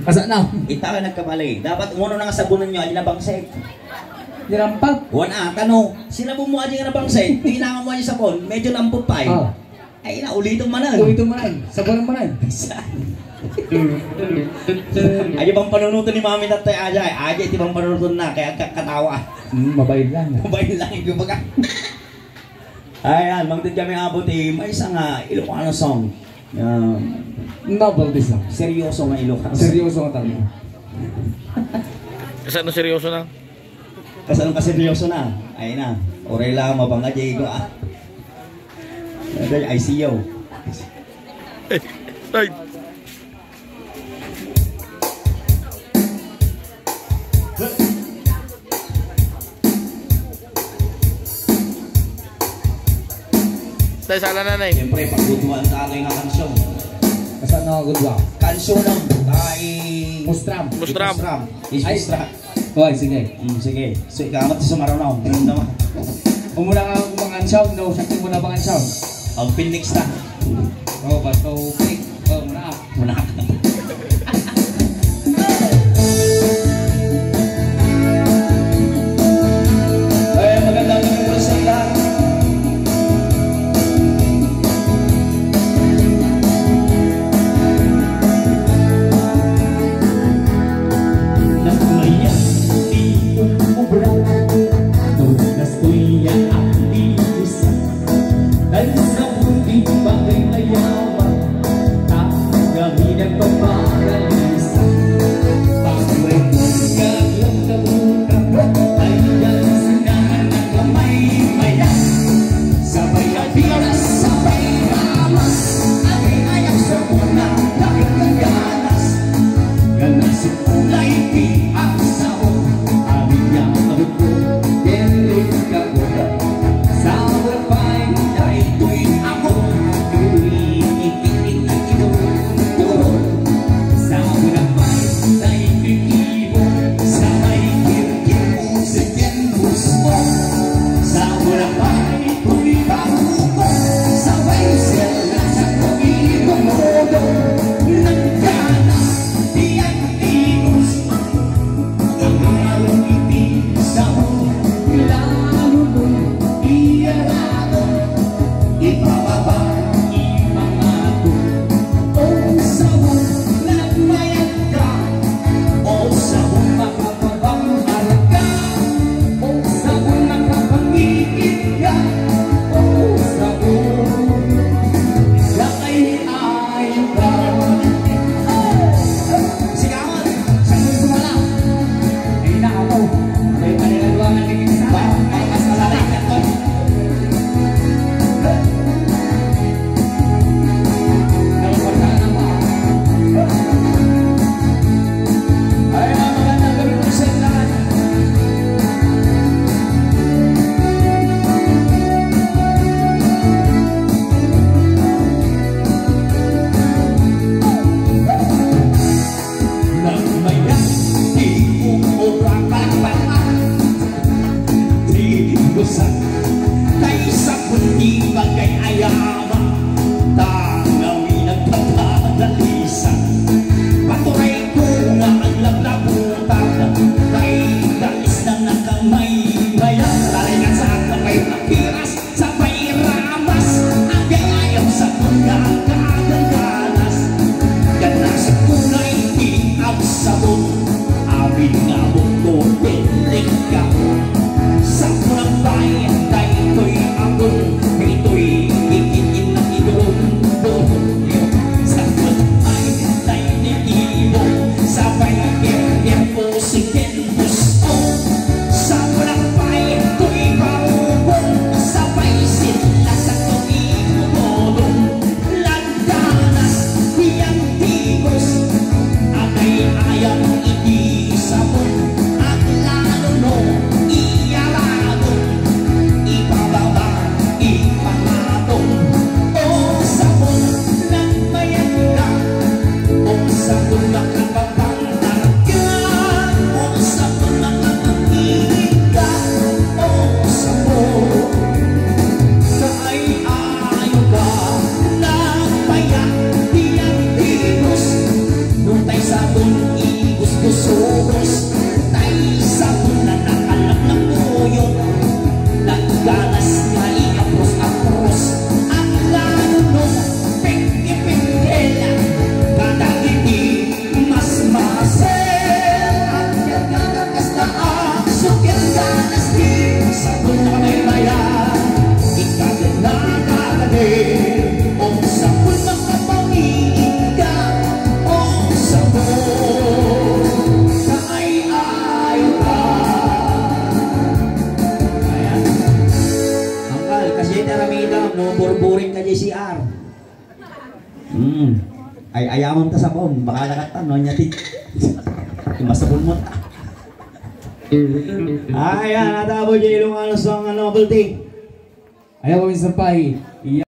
Asa na? Ita ka nagkamali. Dapat umuno na nga sabunan nyo, alin na bangsay. Dirampag. Wana, tanong, sinabu mo aja nga na bangsay, tinangan mo aja sabon, medyo lampot pa eh. Oh. Ay na, ulitong manan. Ulitong manan. Sabunan manan. Aja bang panunuto ni mami tatay aja eh. Aja iti bang panunuto na, kaya katawa. Mabait lang. Mabait lang yung baga. Ayan, mangtid kami abot eh. May isang Ilocano song. Novel this lang. Seryoso nga Ilocano song. Seryoso nga tayo. Kasi ano seryoso na? Kasi anong kaseryoso na? Ayun na. Oray lang, mabanga Diego ah. I see you. Ay! Tayo sala na na eh. Siyempre, pagbutuan sa aking kansyon. Kasaan na ako ba? Kansyon ng kay... Mustram. Mustram. Mustram. Hoy, sige. Sige. So, ikamat sa maranaw. Ganun naman. Umuna nga akong mga sound, no? Sakti mo na mga sound. Ang Phoenix na. Oh, bato, pick. Oh, muna. Muna. Ay, magandang gabi sa lahat. Dan sa puting bagay ayawan, tak kami Ay ayamon ta sa bom, baka nakatan no nya ti. Masabon mo ta. Ayan, natabo dyan yung ano sa novelty. Ayaw kami sa pahi.